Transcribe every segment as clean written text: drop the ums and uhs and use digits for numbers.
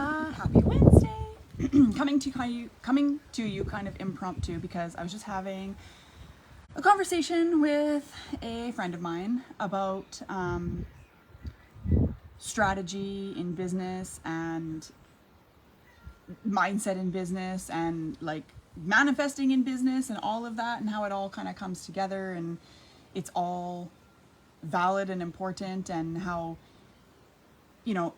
Happy Wednesday. coming to you kind of impromptu because I was just having a conversation with a friend of mine about strategy in business and mindset in business and like manifesting in business and all of that and how it all kind of comes together and it's all valid and important, and how, you know,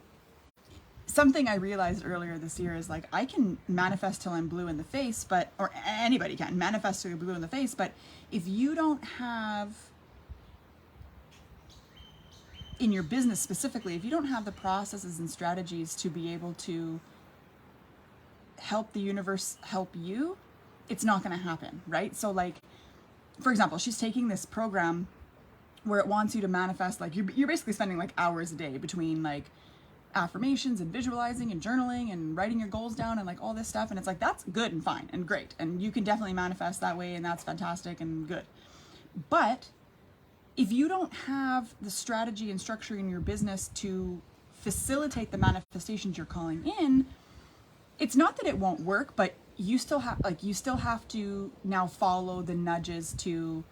something I realized earlier this year is like I can manifest till I'm blue in the face, but, or anybody can manifest till you're blue in the face, but if you don't have, in your business specifically, if you don't have the processes and strategies to be able to help the universe help you, it's not going to happen, right? So like, for example, she's taking this program where it wants you to manifest, like you're basically spending like hours a day between like affirmations and visualizing and journaling and writing your goals down and like all this stuff. And it's like, that's good and fine and great. And you can definitely manifest that way, and that's fantastic and good. But if you don't have the strategy and structure in your business to facilitate the manifestations you're calling in, it's not that it won't work, but you still have to now follow the nudges to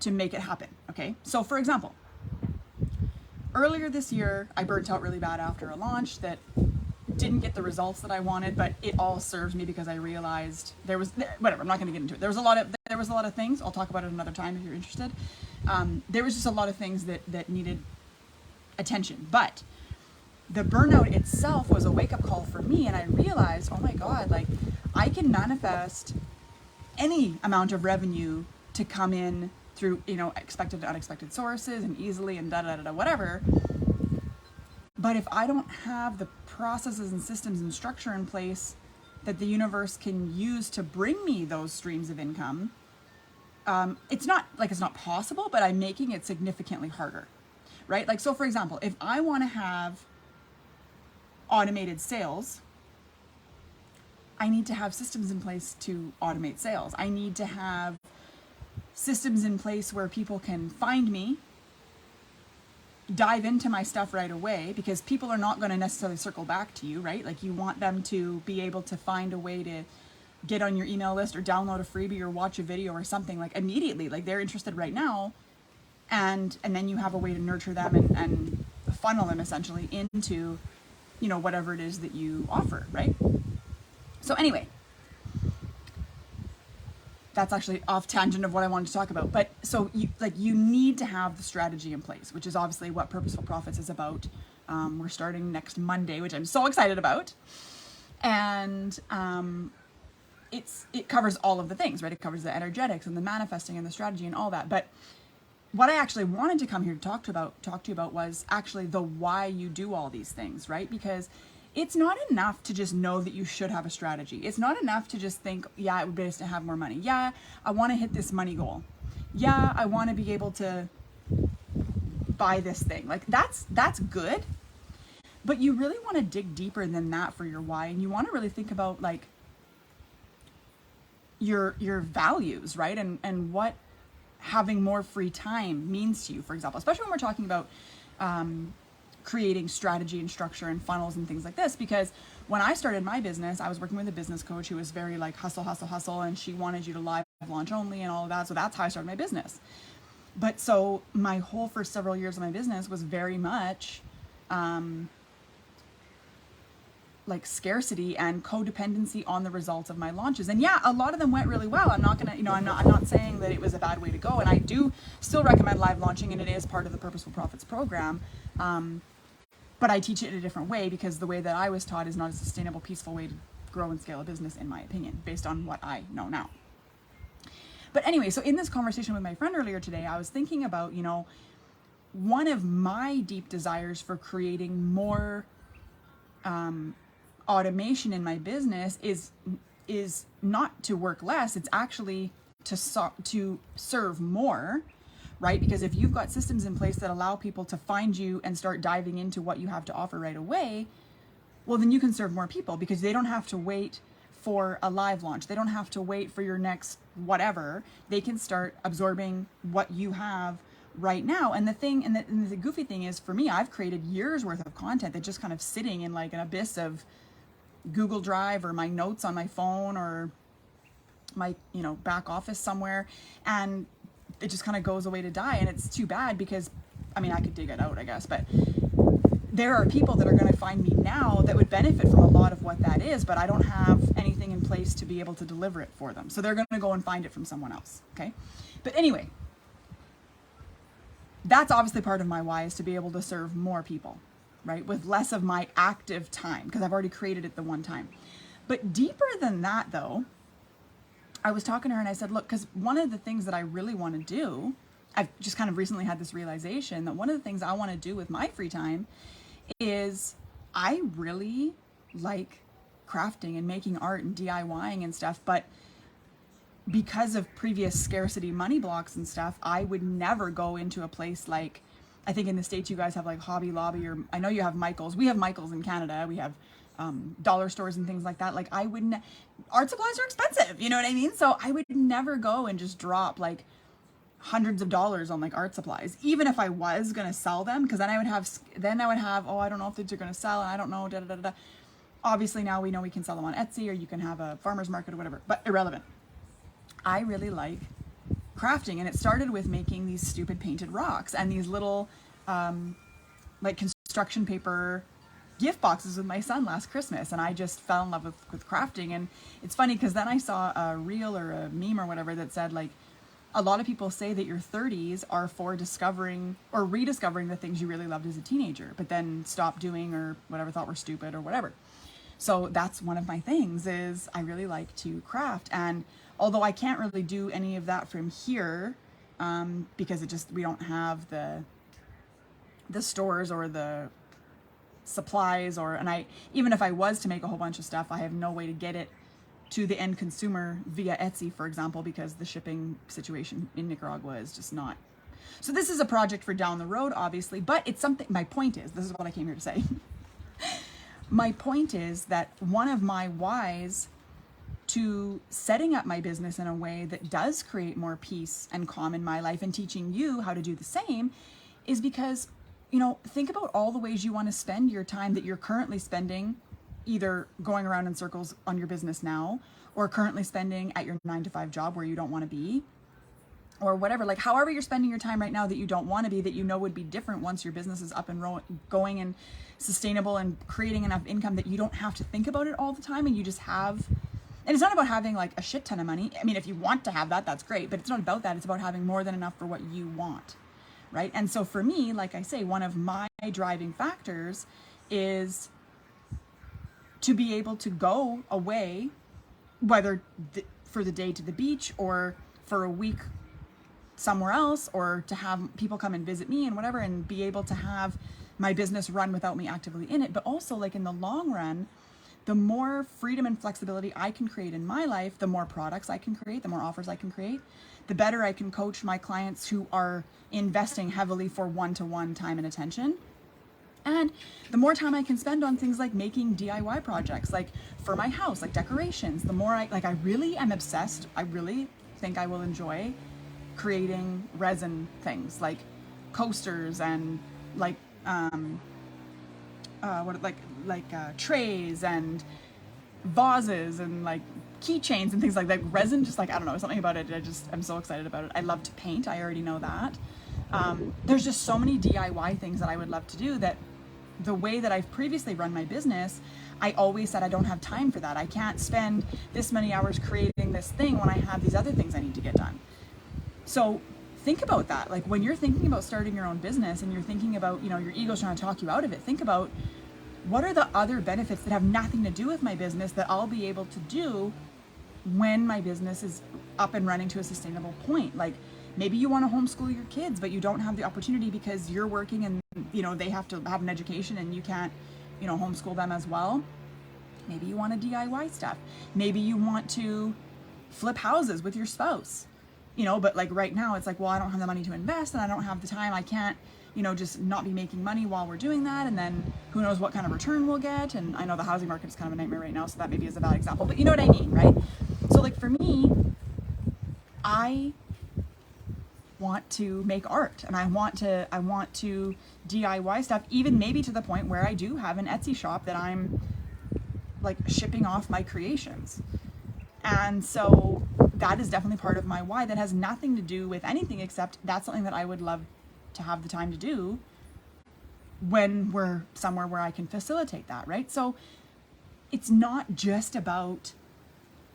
make it happen. Okay. So for example, earlier this year, I burnt out really bad after a launch that didn't get the results that I wanted, but it all serves me because I realized there was, whatever, I'm not going to get into it. There was a lot of things. I'll talk about it another time if you're interested. There was just a lot of things that needed attention, but the burnout itself was a wake-up call for me. And I realized, oh my God, like I can manifest any amount of revenue to come in through, you know, expected and unexpected sources and easily and whatever. But if I don't have the processes and systems and structure in place that the universe can use to bring me those streams of income, it's not possible, but I'm making it significantly harder, right? Like, so for example, if I want to have automated sales, I need to have systems in place to automate sales. I need to have systems in place where people can find me, dive into my stuff right away, because people are not going to necessarily circle back to you, right? Like you want them to be able to find a way to get on your email list or download a freebie or watch a video or something like immediately, like they're interested right now. And then you have a way to nurture them and funnel them essentially into, you know, whatever it is that you offer, right? So anyway, that's actually off tangent of what I wanted to talk about. But so you need to have the strategy in place, which is obviously what Purposeful Profits is about. We're starting next Monday, which I'm so excited about. And it covers all of the things, right? It covers the energetics and the manifesting and the strategy and all that. But what I actually wanted to come here to talk to you about was actually the why you do all these things, right? Because it's not enough to just know that you should have a strategy. It's not enough to just think, yeah, it would be nice to have more money. Yeah, I want to hit this money goal. Yeah, I want to be able to buy this thing. Like that's good. But you really want to dig deeper than that for your why. And you want to really think about like your values, right? And what having more free time means to you, for example, especially when we're talking about creating strategy and structure and funnels and things like this. Because when I started my business, I was working with a business coach who was very like hustle, and she wanted you to live launch only and all of that. So that's how I started my business. But so my whole first several years of my business was very much like scarcity and codependency on the results of my launches. And yeah, a lot of them went really well. I'm not saying that it was a bad way to go. And I do still recommend live launching, and it is part of the Purposeful Profits program. But I teach it in a different way because the way that I was taught is not a sustainable, peaceful way to grow and scale a business, in my opinion, based on what I know now. But anyway, so in this conversation with my friend earlier today, I was thinking about, you know, one of my deep desires for creating more automation in my business is not to work less. It's actually to serve more, right? Because if you've got systems in place that allow people to find you and start diving into what you have to offer right away, well, then you can serve more people because they don't have to wait for a live launch. They don't have to wait for your next whatever. They can start absorbing what you have right now. And the thing, and the goofy thing is, for me, I've created years worth of content that just kind of sitting in like an abyss of Google Drive or my notes on my phone or my, you know, back office somewhere, and it just kind of goes away to die. And it's too bad because, I mean, I could dig it out, I guess, but there are people that are going to find me now that would benefit from a lot of what that is, but I don't have anything in place to be able to deliver it for them. So they're going to go and find it from someone else. Okay. But anyway, that's obviously part of my why, is to be able to serve more people, right? With less of my active time, because I've already created it the one time. But deeper than that though, I was talking to her and I said, look, because one of the things that I really want to do, I've just kind of recently had this realization that one of the things I want to do with my free time is I really like crafting and making art and DIYing and stuff, but because of previous scarcity money blocks and stuff, I would never go into a place like, I think in the States you guys have like Hobby Lobby, or I know you have Michael's. We have Michael's in Canada. We have dollar stores and things like that. Like I wouldn't, art supplies are expensive, you know what I mean? So I would never go and just drop like hundreds of dollars on like art supplies, even if I was going to sell them, because then I would have, oh, I don't know if these are going to sell, and I don't know, da, da, da, da. Obviously now we know we can sell them on Etsy, or you can have a farmer's market or whatever, but irrelevant. I really like crafting, and it started with making these stupid painted rocks and these little like construction paper gift boxes with my son last Christmas, and I just fell in love with crafting. And it's funny because then I saw a reel or a meme or whatever that said like, a lot of people say that your 30s are for discovering or rediscovering the things you really loved as a teenager, but then stopped doing or whatever, thought were stupid or whatever. So that's one of my things, is I really like to craft. And although I can't really do any of that from here, because we don't have the stores or the supplies, and even if I was to make a whole bunch of stuff, I have no way to get it to the end consumer via Etsy, for example, because the shipping situation in Nicaragua is just not. So this is a project for down the road, obviously, but it's something, my point is, this is what I came here to say. My point is that one of my whys to setting up my business in a way that does create more peace and calm in my life, and teaching you how to do the same, is because, you know, think about all the ways you want to spend your time that you're currently spending either going around in circles on your business now, or currently spending at your 9-to-5 job where you don't want to be, or whatever. Like however you're spending your time right now that you don't want to be, that you know would be different once your business is up and going and sustainable and creating enough income that you don't have to think about it all the time, and you just have. And it's not about having like a shit ton of money. I mean, if you want to have that, that's great, but it's not about that. It's about having more than enough for what you want, right? And so for me, like I say, one of my driving factors is to be able to go away, whether for the day to the beach or for a week somewhere else, or to have people come and visit me and whatever, and be able to have my business run without me actively in it. But also, like in the long run, the more freedom and flexibility I can create in my life, the more products I can create, the more offers I can create, the better I can coach my clients who are investing heavily for one-to-one time and attention. And the more time I can spend on things like making DIY projects, like for my house, like decorations, the more I really am obsessed. I really think I will enjoy creating resin things like coasters and like trays and vases and like keychains and things like that. Resin, just like, I don't know, something about it. I'm so excited about it. I love to paint. I already know that. There's just so many DIY things that I would love to do, that the way that I've previously run my business, I always said I don't have time for that. I can't spend this many hours creating this thing when I have these other things I need to get done. So think about that. Like when you're thinking about starting your own business and you're thinking about, you know, your ego's trying to talk you out of it, think about what are the other benefits that have nothing to do with my business that I'll be able to do when my business is up and running to a sustainable point. Like maybe you want to homeschool your kids, but you don't have the opportunity because you're working and, you know, they have to have an education and you can't, you know, homeschool them as well. Maybe you want to DIY stuff. Maybe you want to flip houses with your spouse, you know, but like right now it's like, well, I don't have the money to invest and I don't have the time. I can't, you know, just not be making money while we're doing that. And then who knows what kind of return we'll get. And I know the housing market is kind of a nightmare right now, so that maybe is a bad example, but you know what I mean, right? So like for me, I want to make art, and I want to DIY stuff, even maybe to the point where I do have an Etsy shop that I'm like shipping off my creations. And so that is definitely part of my why. That has nothing to do with anything except that's something that I would love to have the time to do when we're somewhere where I can facilitate that, right? So it's not just about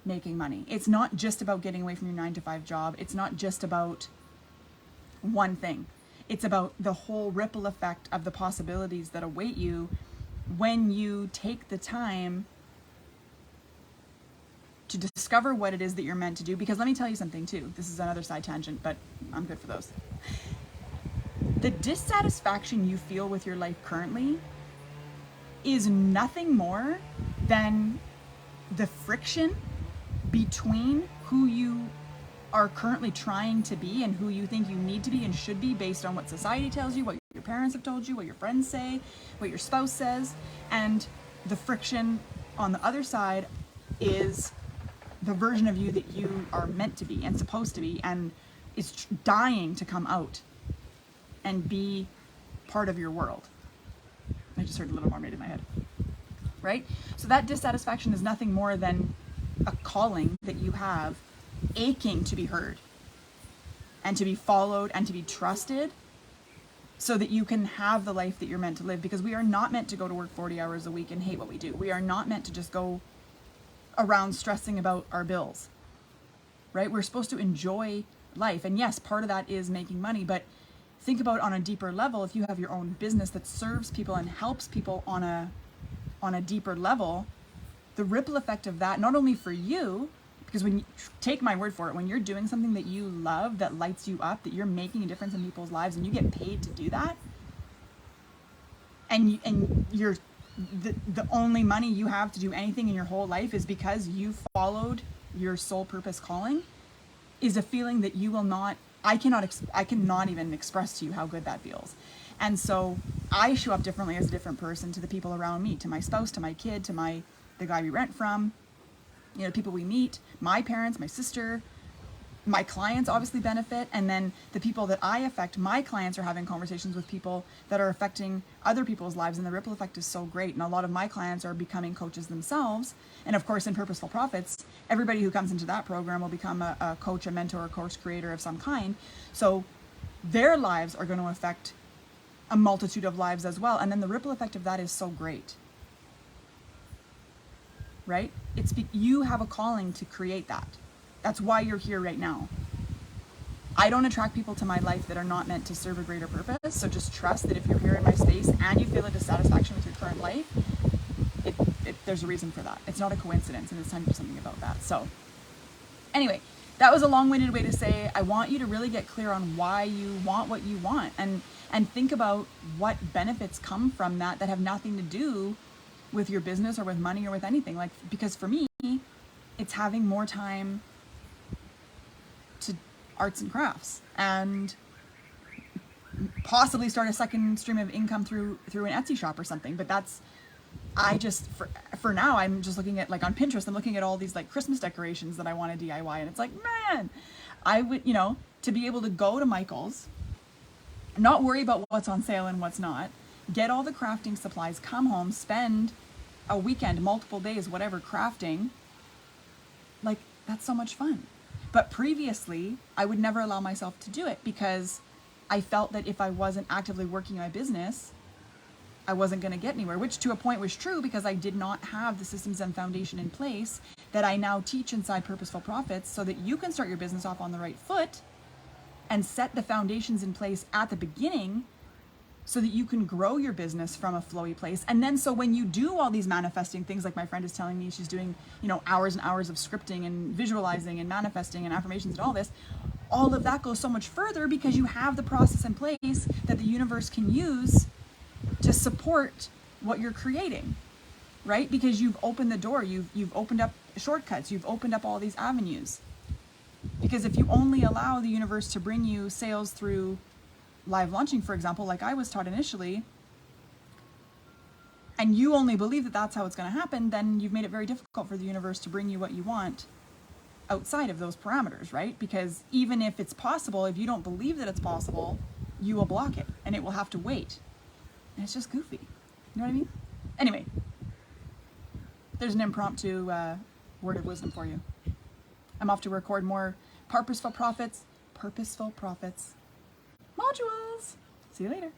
making money. It's not just about getting away from your 9-to-5 job. It's not just about one thing. It's about the whole ripple effect of the possibilities that await you when you take the time to discover what it is that you're meant to do. Because let me tell you something too. This is another side tangent, but I'm good for those. The dissatisfaction you feel with your life currently is nothing more than the friction between who you are currently trying to be and who you think you need to be and should be based on what society tells you, what your parents have told you, what your friends say, what your spouse says. And the friction on the other side is the version of you that you are meant to be and supposed to be, and is dying to come out and be part of your world. I just heard a little mermaid in my head, right? So that dissatisfaction is nothing more than a calling that you have, aching to be heard and to be followed and to be trusted, so that you can have the life that you're meant to live. Because we are not meant to go to work 40 hours a week and hate what we do. We are not meant to just go around stressing about our bills, right? We're supposed to enjoy life. And yes, part of that is making money, but think about on a deeper level, if you have your own business that serves people and helps people on a deeper level, the ripple effect of that, not only for you, because when you take my word for it, when you're doing something that you love, that lights you up, that you're making a difference in people's lives and you get paid to do that, and you're the only money you have to do anything in your whole life is because you followed your soul purpose calling, is a feeling that you will not, I cannot even express to you how good that feels. And so I show up differently as a different person to the people around me, to my spouse, to my kid, to the guy we rent from, people we meet, my parents, my sister, my clients obviously benefit. And then the people that I affect, my clients are having conversations with people that are affecting other people's lives. And the ripple effect is so great. And a lot of my clients are becoming coaches themselves. And of course, in Purposeful Profits, everybody who comes into that program will become a coach, a mentor, a course creator of some kind. So their lives are going to affect a multitude of lives as well. And then the ripple effect of that is so great, right? You have a calling to create that. That's why you're here right now. I don't attract people to my life that are not meant to serve a greater purpose. So just trust that if you're here in my space and you feel a dissatisfaction with your current life, there's a reason for that. It's not a coincidence, and it's time to do something about that. So anyway, that was a long-winded way to say I want you to really get clear on why you want what you want, and think about what benefits come from that have nothing to do with your business or with money or with anything. Like, because for me, it's having more time to arts and crafts and possibly start a second stream of income through an Etsy shop or something. But for now, I'm just looking at, like, on Pinterest, I'm looking at all these like Christmas decorations that I want to DIY, and it's like, man, I would, to be able to go to Michael's, not worry about what's on sale and what's not, get all the crafting supplies, come home, spend a weekend, multiple days, whatever, crafting, like, that's so much fun. But previously, I would never allow myself to do it because I felt that if I wasn't actively working my business, I wasn't going to get anywhere, which to a point was true because I did not have the systems and foundation in place that I now teach inside Purposeful Profits, so that you can start your business off on the right foot and set the foundations in place at the beginning so that you can grow your business from a flowy place. And then so when you do all these manifesting things, like my friend is telling me she's doing, hours and hours of scripting and visualizing and manifesting and affirmations and all of that goes so much further because you have the process in place that the universe can use to support what you're creating, right? Because you've opened the door, you've opened up shortcuts, you've opened up all these avenues. Because if you only allow the universe to bring you sales through live launching, for example, like I was taught initially, and you only believe that that's how it's going to happen, then you've made it very difficult for the universe to bring you what you want outside of those parameters, right? Because even if it's possible, if you don't believe that it's possible, you will block it and it will have to wait. And it's just goofy. You know what I mean? Anyway, there's an impromptu word of wisdom for you. I'm off to record more purposeful profits modules. See you later.